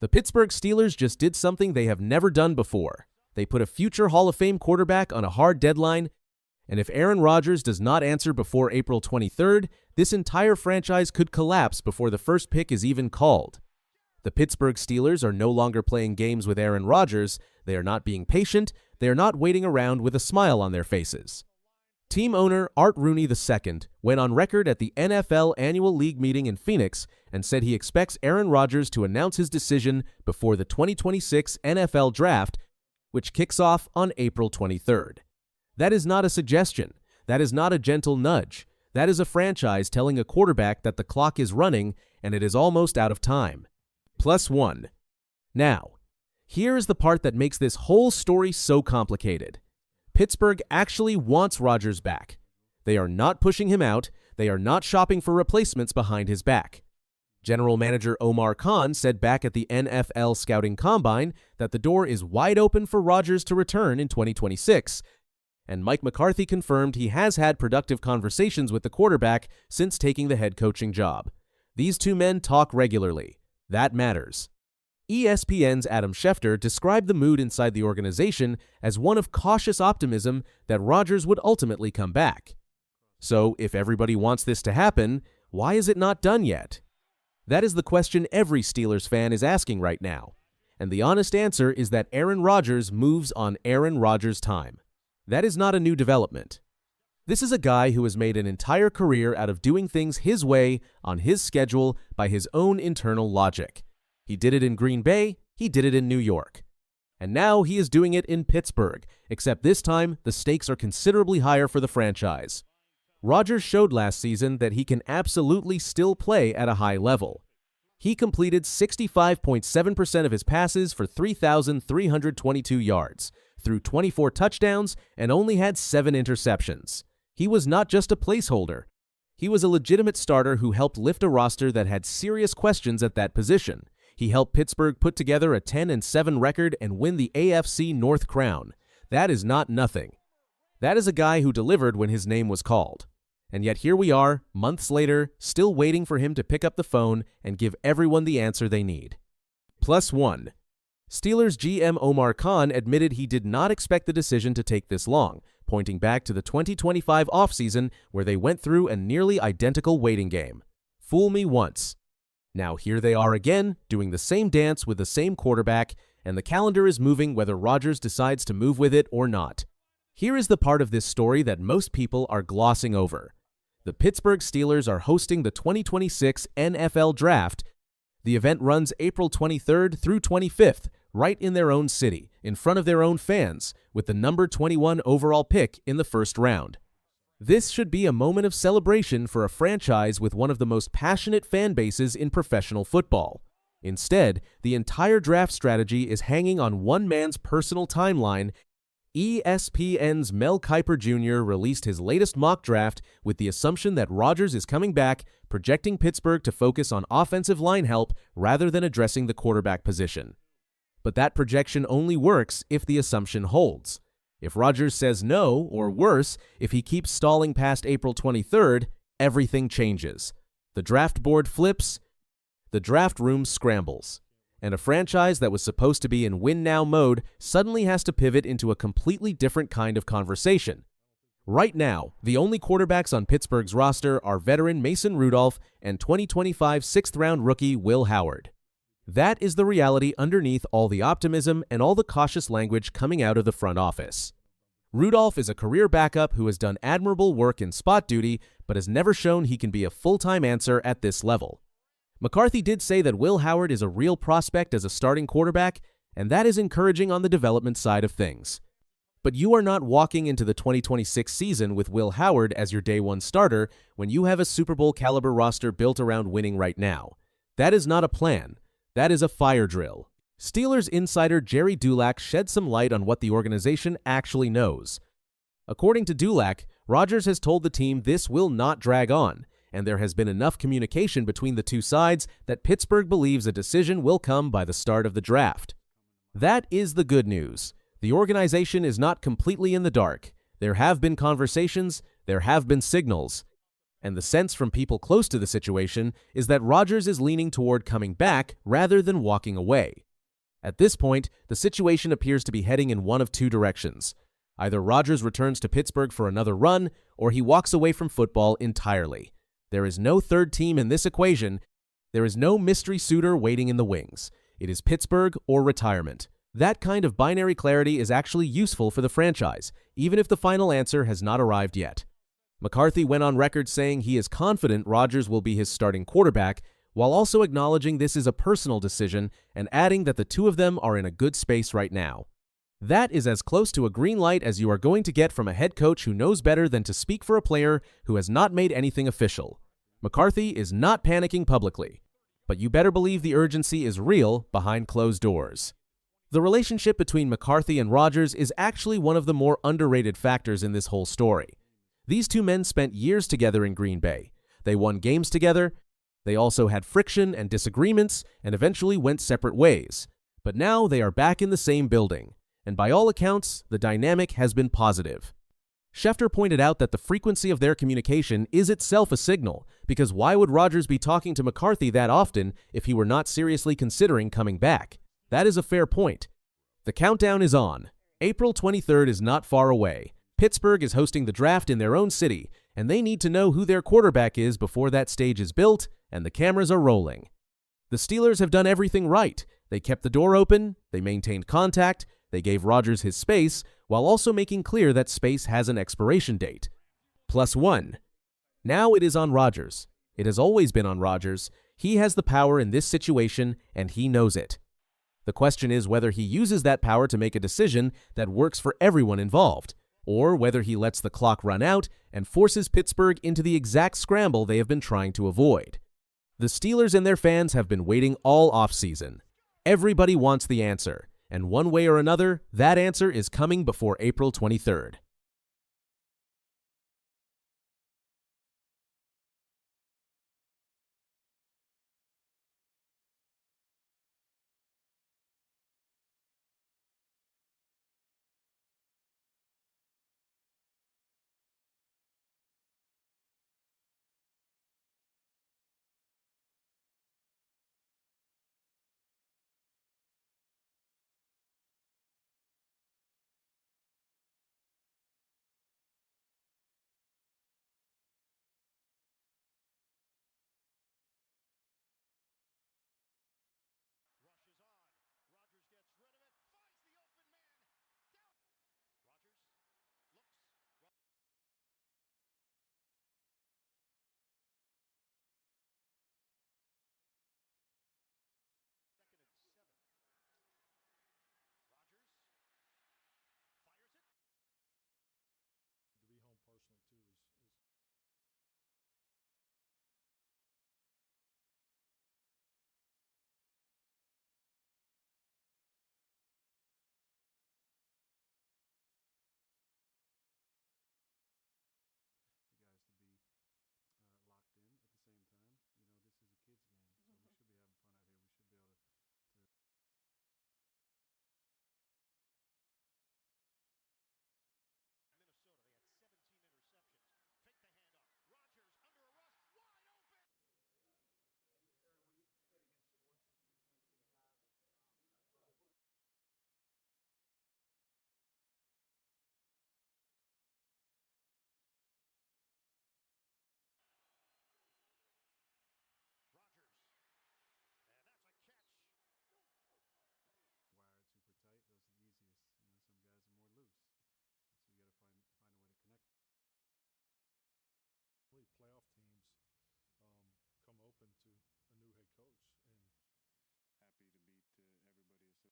The Pittsburgh Steelers just did something they have never done before. They put a future Hall of Fame quarterback on a hard deadline, and if Aaron Rodgers does not answer before April 23rd, this entire franchise could collapse before the first pick is even called. The Pittsburgh Steelers are no longer playing games with Aaron Rodgers, they are not being patient, they are not waiting around with a smile on their faces. Team owner Art Rooney II went on record at the NFL Annual League meeting in Phoenix and said he expects Aaron Rodgers to announce his decision before the 2026 NFL Draft, which kicks off on April 23rd. That is not a suggestion. That is not a gentle nudge. That is a franchise telling a quarterback that the clock is running and it is almost out of time. +1. Now, here is the part that makes this whole story so complicated. Pittsburgh actually wants Rodgers back. They are not pushing him out. They are not shopping for replacements behind his back. General Manager Omar Khan said back at the NFL Scouting Combine that the door is wide open for Rodgers to return in 2026, and Mike McCarthy confirmed he has had productive conversations with the quarterback since taking the head coaching job. These two men talk regularly. That matters. ESPN's Adam Schefter described the mood inside the organization as one of cautious optimism that Rodgers would ultimately come back. So, if everybody wants this to happen, why is it not done yet? That is the question every Steelers fan is asking right now. And the honest answer is that Aaron Rodgers moves on Aaron Rodgers' time. That is not a new development. This is a guy who has made an entire career out of doing things his way, on his schedule, by his own internal logic. He did it in Green Bay, he did it in New York. And now he is doing it in Pittsburgh, except this time the stakes are considerably higher for the franchise. Rodgers showed last season that he can absolutely still play at a high level. He completed 65.7% of his passes for 3,322 yards, threw 24 touchdowns, and only had 7 interceptions. He was not just a placeholder. He was a legitimate starter who helped lift a roster that had serious questions at that position. He helped Pittsburgh put together a 10-7 record and win the AFC North crown. That is not nothing. That is a guy who delivered when his name was called. And yet here we are, months later, still waiting for him to pick up the phone and give everyone the answer they need. +1. Steelers GM Omar Khan admitted he did not expect the decision to take this long, pointing back to the 2025 offseason where they went through a nearly identical waiting game. Fool me once. Now here they are again, doing the same dance with the same quarterback, and the calendar is moving whether Rodgers decides to move with it or not. Here is the part of this story that most people are glossing over. The Pittsburgh Steelers are hosting the 2026 NFL Draft. The event runs April 23rd through 25th, right in their own city, in front of their own fans, with the number 21 overall pick in the first round. This should be a moment of celebration for a franchise with one of the most passionate fan bases in professional football. Instead, the entire draft strategy is hanging on one man's personal timeline. ESPN's Mel Kiper Jr. released his latest mock draft with the assumption that Rodgers is coming back, projecting Pittsburgh to focus on offensive line help rather than addressing the quarterback position. But that projection only works if the assumption holds. If Rodgers says no, or worse, if he keeps stalling past April 23rd, everything changes. The draft board flips, the draft room scrambles, and a franchise that was supposed to be in win-now mode suddenly has to pivot into a completely different kind of conversation. Right now, the only quarterbacks on Pittsburgh's roster are veteran Mason Rudolph and 2025 sixth-round rookie Will Howard. That is the reality underneath all the optimism and all the cautious language coming out of the front office. Rudolph is a career backup who has done admirable work in spot duty, but has never shown he can be a full-time answer at this level. McCarthy did say that Will Howard is a real prospect as a starting quarterback, and that is encouraging on the development side of things. But you are not walking into the 2026 season with Will Howard as your day one starter when you have a Super Bowl caliber roster built around winning right now. That is not a plan. That is a fire drill. Steelers insider Jerry Dulac shed some light on what the organization actually knows. According to Dulac, Rodgers has told the team this will not drag on, and there has been enough communication between the two sides that Pittsburgh believes a decision will come by the start of the draft. That is the good news. The organization is not completely in the dark. There have been conversations, there have been signals. And the sense from people close to the situation is that Rodgers is leaning toward coming back rather than walking away. At this point, the situation appears to be heading in one of two directions. Either Rodgers returns to Pittsburgh for another run, or he walks away from football entirely. There is no third team in this equation. There is no mystery suitor waiting in the wings. It is Pittsburgh or retirement. That kind of binary clarity is actually useful for the franchise, even if the final answer has not arrived yet. McCarthy went on record saying he is confident Rodgers will be his starting quarterback, while also acknowledging this is a personal decision and adding that the two of them are in a good space right now. That is as close to a green light as you are going to get from a head coach who knows better than to speak for a player who has not made anything official. McCarthy is not panicking publicly, but you better believe the urgency is real behind closed doors. The relationship between McCarthy and Rodgers is actually one of the more underrated factors in this whole story. These two men spent years together in Green Bay. They won games together. They also had friction and disagreements and eventually went separate ways. But now they are back in the same building, and by all accounts, the dynamic has been positive. Schefter pointed out that the frequency of their communication is itself a signal, because why would Rodgers be talking to McCarthy that often if he were not seriously considering coming back? That is a fair point. The countdown is on. April 23rd is not far away. Pittsburgh is hosting the draft in their own city, and they need to know who their quarterback is before that stage is built and the cameras are rolling. The Steelers have done everything right. They kept the door open, they maintained contact, they gave Rodgers his space, while also making clear that space has an expiration date. +1. Now it is on Rodgers. It has always been on Rodgers. He has the power in this situation, and he knows it. The question is whether he uses that power to make a decision that works for everyone involved, or whether he lets the clock run out and forces Pittsburgh into the exact scramble they have been trying to avoid. The Steelers and their fans have been waiting all offseason. Everybody wants the answer, and one way or another, that answer is coming before April 23rd. Playoff teams come open to